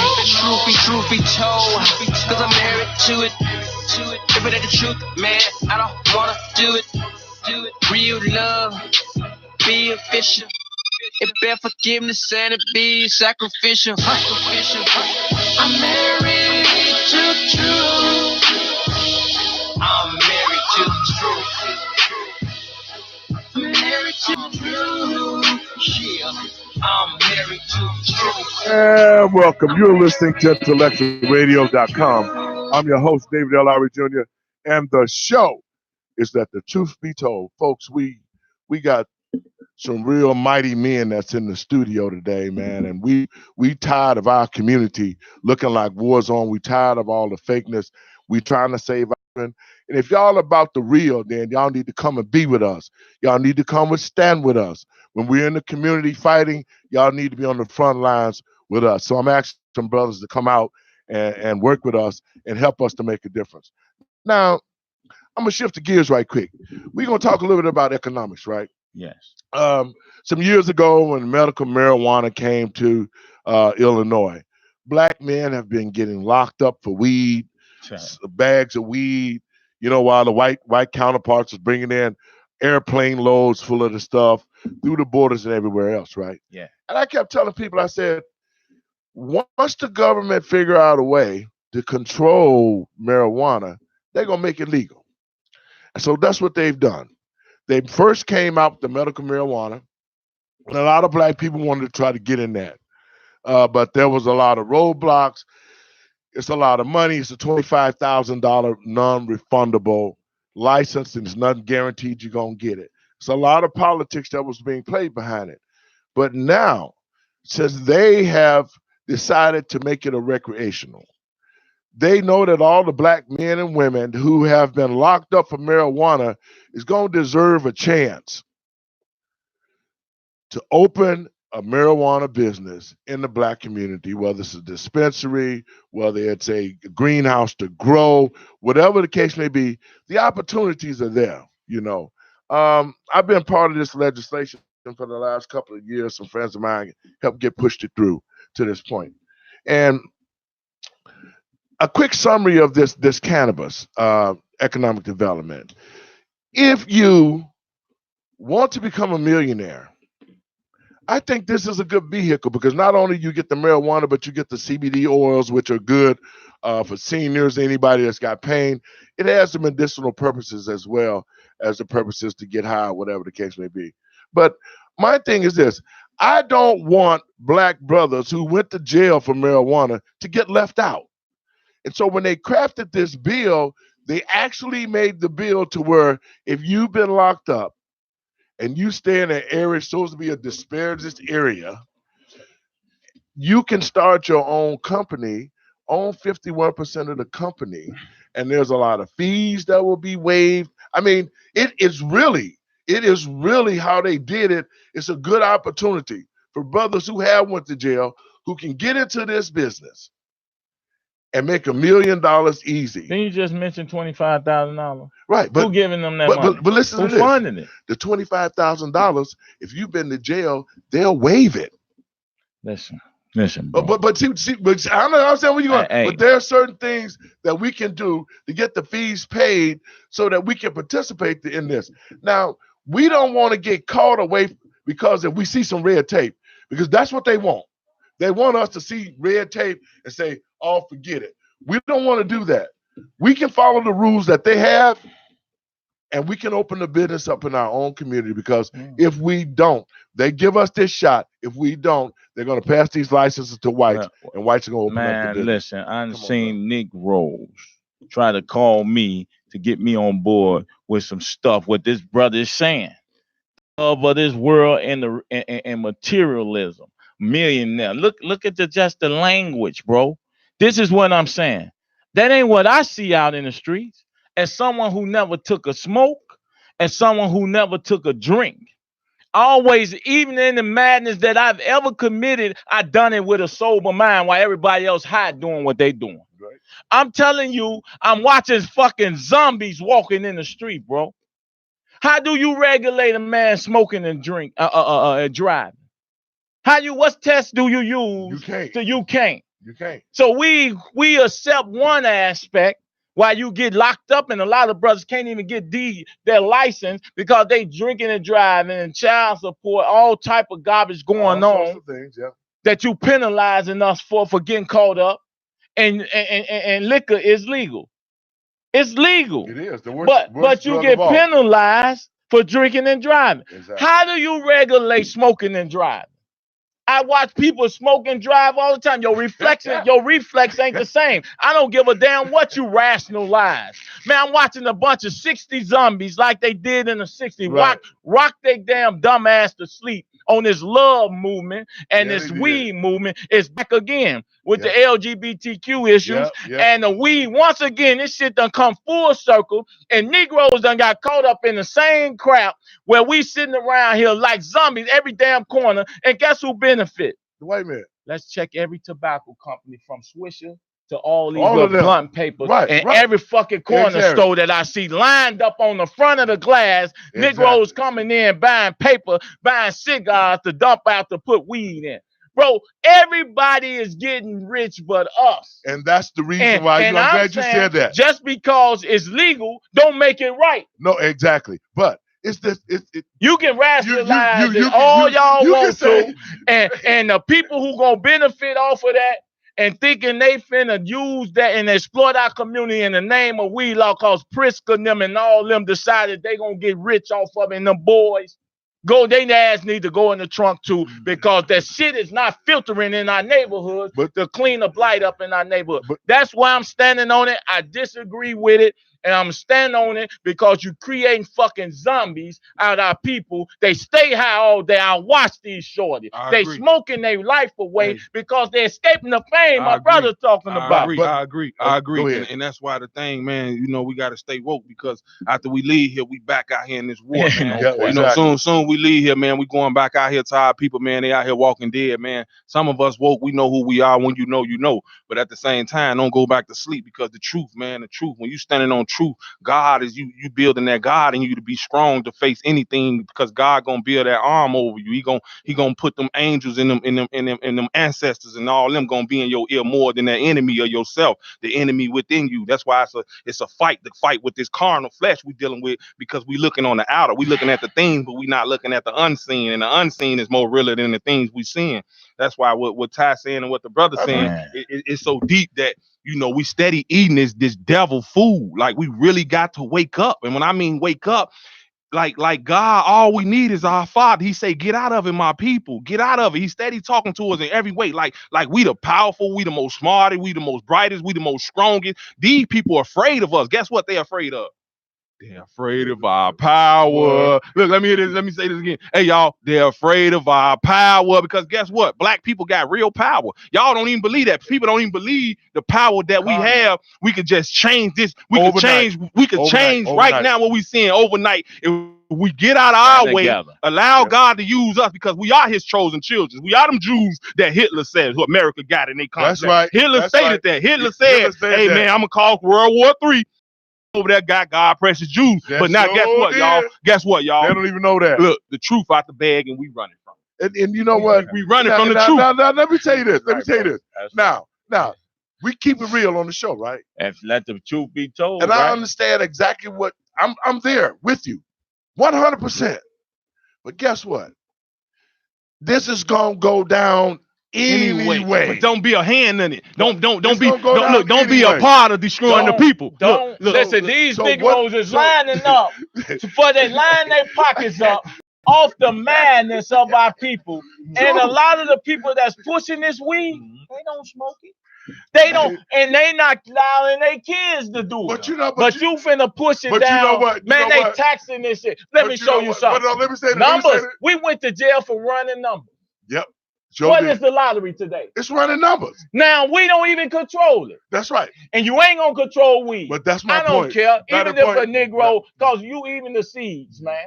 Truth be told, cause I'm married to it. If it ain't the truth, man, I don't wanna do it. Real love, be official. It bear forgiveness and it be sacrificial. I'm married to the truth. I'm married to the truth. I'm married to the truth. Yeah, I'm married to the truth. And welcome. You're listening to IntellectualRadio.com. I'm your host, David L. Lowry Jr., and the show is Let the Truth Be Told. Folks, we got some real mighty men that's in the studio today, man, and we tired of our community looking like war zone. We tired of all the fakeness. We trying to save our children. And if y'all about the real, then y'all need to come and be with us. Y'all need to come and stand with us. When we're in the community fighting, y'all need to be on the front lines with us. So I'm asking some brothers to come out and work with us and help us to make a difference. Now, I'm going to shift the gears right quick. We're going to talk a little bit about economics, right? Yes. Some years ago when medical marijuana came to Illinois, black men have been getting locked up for weed, bags of weed, while the white counterparts was bringing in airplane loads full of the stuff through the borders and everywhere else, right? Yeah. And I kept telling people, I said, once the government figure out a way to control marijuana, they're going to make it legal. And so that's what they've done. They first came out with the medical marijuana, and a lot of black people wanted to try to get in that. But there was a lot of roadblocks. It's a lot of money. It's a $25,000 non-refundable license, and it's nothing guaranteed you're going to get it. It's a lot of politics that was being played behind it. But now, since they have decided to make it a recreational, they know that all the black men and women who have been locked up for marijuana is going to deserve a chance to open a marijuana business in the black community, whether it's a dispensary, whether it's a greenhouse to grow, whatever the case may be, the opportunities are there, I've been part of this legislation for the last couple of years. Some friends of mine helped get pushed it through to this point. And a quick summary of this cannabis economic development. If you want to become a millionaire, I think this is a good vehicle because not only you get the marijuana, but you get the CBD oils, which are good for seniors, anybody that's got pain. It has the medicinal purposes as well as the purposes to get high, whatever the case may be. But my thing is this. I don't want black brothers who went to jail for marijuana to get left out. And so when they crafted this bill, they actually made the bill to where if you've been locked up and you stay in an area supposed to be a disparaged area, you can start your own company, own 51% of the company, and there's a lot of fees that will be waived. I mean, it is really how they did it. It's a good opportunity for brothers who have went to jail who can get into this business and make $1 million easy. Then you just mentioned $25,000. Right, but who giving them that money? But listen to this. Who's funding it? The $25,000. If you've been to jail, they'll waive it. Listen. Bro. But see, but I don't understand where you're going. Hey. But there are certain things that we can do to get the fees paid so that we can participate in this. Now, we don't want to get caught away because if we see some red tape, because that's what they want. They want us to see red tape and say, "Oh, forget it." We don't want to do that. We can follow the rules that they have, and we can open the business up in our own community, because if we don't, they give us this shot. If we don't, they're going to pass these licenses to whites, and whites are going to open up the business. Listen, I've seen Negroes try to call me to get me on board with some stuff what this brother is saying. Of this world and materialism, millionaire. Look at just the language, bro. This is what I'm saying. That ain't what I see out in the streets. As someone who never took a smoke, as someone who never took a drink, always, even in the madness that I've ever committed, I done it with a sober mind while everybody else high doing what they doing. Right. I'm telling you, I'm watching fucking zombies walking in the street, bro. How do you regulate a man smoking and driving? What test do you use? You can't. So we accept one aspect while you get locked up, and a lot of brothers can't even get their license because they drinking and driving and child support, all type of garbage going on things, that you penalizing us for getting caught up, and liquor is legal. It's legal. It is. But you get penalized for drinking and driving. Exactly. How do you regulate smoking and driving? I watch people smoke and drive all the time. Your reflex ain't the same. I don't give a damn what you rationalize. Man, I'm watching a bunch of 60 zombies like they did in the 60s. Right. Rock their damn dumb ass to sleep on this love movement, and this weed movement is back again with the LGBTQ issues. And the weed, once again, this shit done come full circle, and Negroes done got caught up in the same crap where we sitting around here like zombies every damn corner. And guess who benefit? The white man. Let's check every tobacco company from Swisher to all these blunt papers, and every fucking corner store that I see lined up on the front of the glass. Negroes coming in buying paper, buying cigars to dump out to put weed in. Bro, everybody is getting rich but us. And that's the reason why I'm glad you said that. Just because it's legal don't make it right. No, exactly. But it's this. You can rationalize it all y'all want to, and the people who gonna benefit off of that and thinking they finna use that and exploit our community in the name of weed law, cause Priska and them and all them decided they gonna get rich off of it, and them boys. They ass need to go in the trunk too, because that shit is not filtering in our neighborhood to clean the blight up in our neighborhood. That's why I'm standing on it. I disagree with it, and I'm standing on it because you creating fucking zombies out of our people. They stay high all day. I watch these shorties. They smoking their life away because they're escaping the pain my brother's talking about. I agree. And that's why the thing, man, we got to stay woke, because after we leave here, we back out here in this war, man. Soon we leave here, man, we going back out here to our people, man. They out here walking dead, man. Some of us woke, we know who we are. When you know. But at the same time, don't go back to sleep, because the truth, man, when you standing on truth, God is you building that God in you to be strong to face anything, because God gonna build that arm over you. He gonna put them angels in them ancestors, and all them gonna be in your ear more than that enemy of yourself, the enemy within you. That's why it's a fight with this carnal flesh we dealing with, because we looking on the outer, we looking at the things, but we not looking at the unseen, and the unseen is more realer than the things we seeing. That's why what Ty saying and what the brother saying, it's so deep that we steady eating this devil food. Like, we really got to wake up. And when I mean wake up, like God, all we need is our Father. He say, get out of it, my people. Get out of it. He's steady talking to us in every way. Like we the powerful, we the most smartest, we the most brightest, we the most strongest. These people are afraid of us. Guess what they're afraid of? They're afraid of our power. Look, let me say this again. Hey, y'all, they're afraid of our power, because guess what? Black people got real power. Y'all don't even believe that. People don't even believe the power that we have. We could just change this. We could change right now what we seeing overnight. If we get out of our way, allow God to use us, because we are his chosen children. We are them Jews that Hitler said, who America got in their contract. That's right. Hitler stated that. Hitler said, hey, man, I'm going to call World War III. Over there got God precious Jews. But now guess what, y'all? They don't even know that. Look, the truth out the bag, and we running from it. And you know what? We running from the truth. Now, let me tell you this. Now, we keep it real on the show, right? And let the truth be told. And I understand exactly what I'm there with you. 100%. But guess what? This is gonna go down anyway. But don't be a hand in it. Don't be a anyway. part of destroying the people. Look, listen, so- these so Negroes what- is so- lining up for they line their pockets up off the madness of our people. And a lot of the people that's pushing this weed, they don't smoke it. They don't, and they not allowing their kids to do it. But you finna push it but down. you know what? Man, they taxing this shit. Let me show you something. But let me say Numbers. We went to jail for running numbers. Yep. What is the lottery today? It's running numbers. Now we don't even control it. That's right. And you ain't gonna control weed. But that's my point. I don't care. Even if a Negro, cause you even the seeds, man.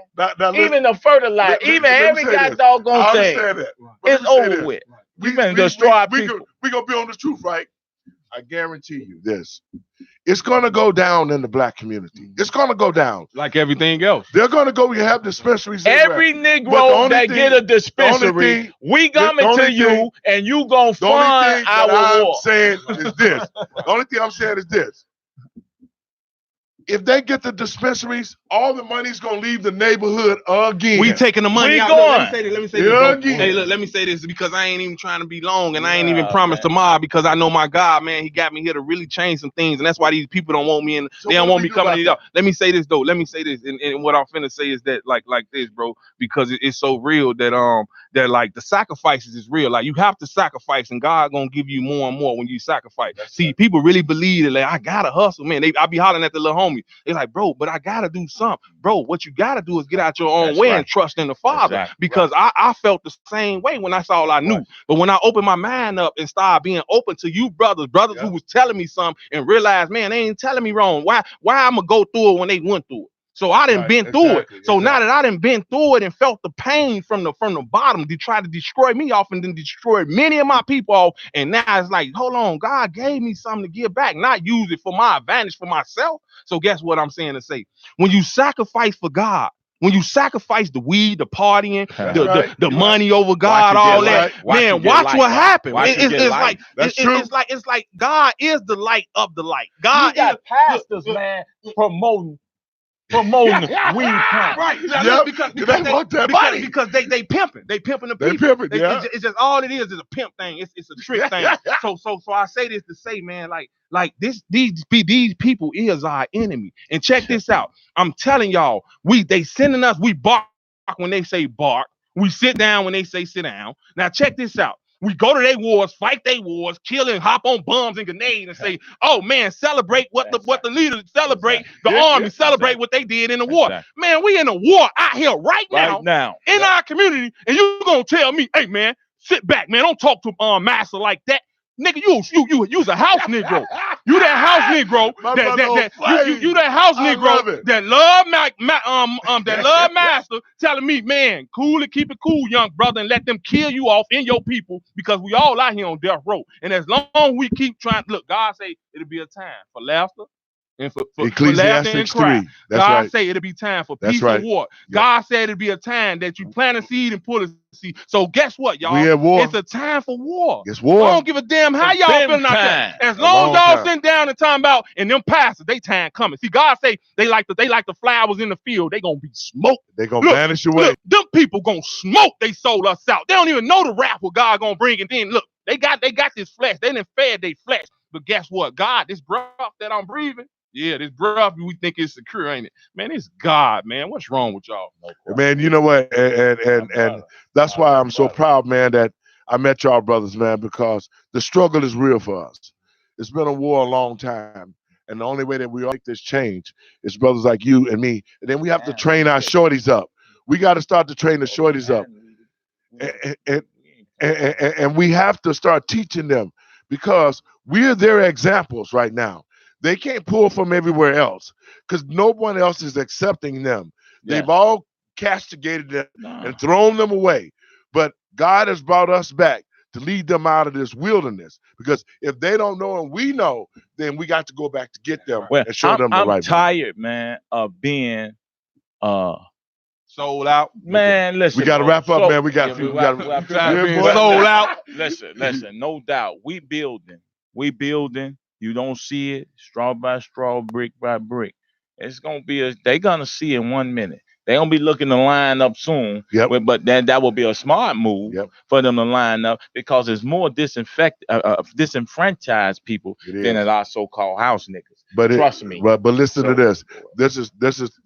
Even the fertilizer, even every doggone thing. It's over with. We gonna destroy people. We gonna be on the truth, right? I guarantee you this. It's gonna go down in the black community. It's gonna go down. Like everything else. They're gonna go have dispensaries. Every Negro that get a dispensary, we coming to you and you gonna fund our war. The only thing I'm saying is this. If they get the dispensaries, all the money's gonna leave the neighborhood again. We taking the money out. Going. Let me say this. Hey, look, let me say this because I ain't even trying to be long and I ain't even promised tomorrow because I know my God, man, he got me here to really change some things. And that's why these people don't want me in. They don't want me coming to y'all. Let me say this though. Let me say this. And what I'm finna say is that like this, bro, because it's so real that like the sacrifices is real. Like you have to sacrifice and God gonna give you more and more when you sacrifice. See, people really believe that like I gotta hustle, man. I be hollering at the little homie. They're like, bro, but I gotta do something. Bro, what you gotta do is get out your own way and trust in the Father. Because I felt the same way when that's all I knew. But when I opened my mind up and started being open to you brothers who was telling me something and realized, man, they ain't telling me wrong. Why I'm gonna go through it when they went through it? So I didn't been through it. So now that I didn't been through it and felt the pain from the bottom, they tried to destroy me off and then destroy many of my people off. And now it's like, hold on, God gave me something to give back, not use it for my advantage for myself. So guess what I'm saying to say? When you sacrifice for God, when you sacrifice the weed, the partying, the money over God, all that, man, watch what happens. It's like God is the light of the light. God got pastors, man, promoting weed plant. Right. Because they pimping. They pimping the people. It's just all it is a pimp thing. It's a trick thing. So I say this to say, man, like these people is our enemy. And check this out. I'm telling y'all, they sending us, we bark when they say bark. We sit down when they say sit down. Now check this out. We go to their wars, fight their wars, kill and hop on bombs and grenades and say, oh man, celebrate what the leaders celebrate, the army celebrate what they did in the war. Man, we in a war out here right now in our community, and you gonna tell me, hey man, sit back, man, don't talk to master like that. Nigga, you's a house Negro. You that house Negro you that house Negro that love master telling me, man, cool it, keep it cool, young brother, and let them kill you off in your people because we all out here on death row. And as long as we keep trying, look, God say it'll be a time for laughter and for laughter and cry. God say it'll be time for peace and war. God said it'll be a time that you plant a seed and pull a seed. So guess what, y'all? We at war. It's a time for war. It's war. I don't give a damn how y'all feeling out there. As long as y'all sitting down and talking about and them pastors, they time coming. See, God say they like the flowers in the field. They gonna be smoked. They gonna vanish away. Look, them people gonna smoke. They sold us out. They don't even know the wrath what God gonna bring. And then look, they got this flesh. They done fed their flesh. But guess what? God, this breath that I'm breathing. Yeah, this breath we think is secure, ain't it? Man, it's God, man. What's wrong with y'all? Man, you know what? And that's why I'm so proud, man, that I met y'all brothers, man, because the struggle is real for us. It's been a war a long time. And the only way that we all make this change is brothers like you and me. And then we have to train our shorties up. We got to start to train the shorties up. And we have to start teaching them because we're their examples right now. They can't pull from everywhere else because no one else is accepting them. They've all castigated them and thrown them away. But God has brought us back to lead them out of this wilderness because if they don't know and we know, then we got to go back to get them and show them the right way. I'm tired, man, of being sold out. Man, listen. We got to wrap up, man. We got to sold out. Listen, no doubt. We building. You don't see it, straw by straw, brick by brick. It's gonna be they gonna see in 1 minute. They don't be looking to line up soon. Yep. But then that will be a smart move Yep. for them to line up because there's more disenfranchised people than at our so-called house niggas. But trust me. But listen to this. This is.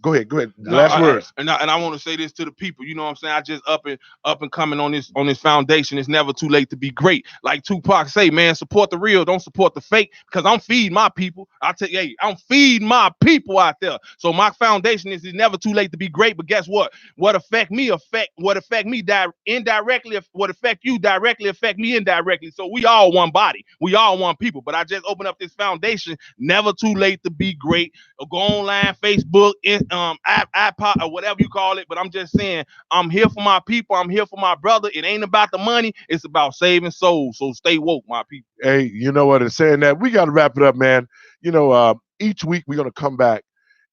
Go ahead. Last words. And I want to say this to the people. You know what I'm saying? I just up and coming on this foundation. It's never too late to be great. Like Tupac say, man, support the real, don't support the fake. Because I'm feeding my people. I tell you, hey, I'm feeding my people out there. So my foundation is it's never too late to be great. But guess what? What affect me indirectly. What affect you directly affect me indirectly. So we all one body. We all one people. But I just open up this foundation. Never too late to be great. Or go online, Facebook, iPod, or whatever you call it. But I'm just saying, I'm here for my people. I'm here for my brother. It ain't about the money. It's about saving souls. So stay woke, my people. Hey, you know what? In saying that, we got to wrap it up, man. You know, each week we're going to come back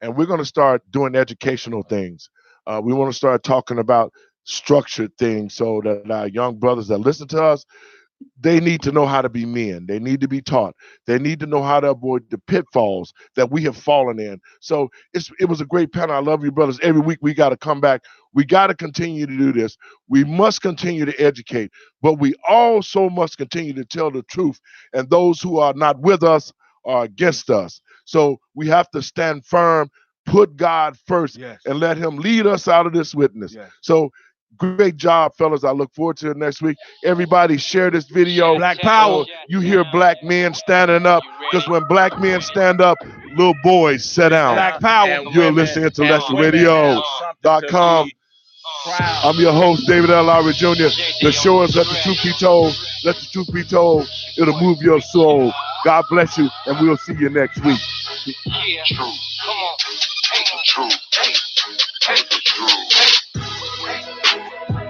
and we're going to start doing educational things. We want to start talking about structured things so that our young brothers that listen to us, they need to know how to be men. They need to be taught. They need to know how to avoid the pitfalls that we have fallen in. So it was a great panel. I love you, brothers. Every week we got to come back. We got to continue to do this. We must continue to educate, but we also must continue to tell the truth. And those who are not with us are against us. So we have to stand firm, put God first, and let him lead us out of this witness. Yes. So great job, fellas. I look forward to it next week. Everybody share this video. Black power. You hear black men standing up, because when black men stand up, little boys sit down. Black power. You're listening to IntellectualRadio.com. I'm your host, David L. Lowry Jr. The show is Let the Truth Be Told. Let the truth be told. It'll move your soul. God bless you, and we'll see you next week. Yeah, true. Come on. Ain't the truth. Ain't the truth.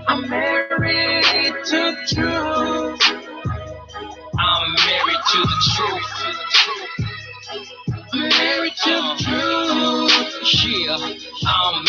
I'm married to the truth. I'm married to the truth. I'm married to the truth. Yeah, I'm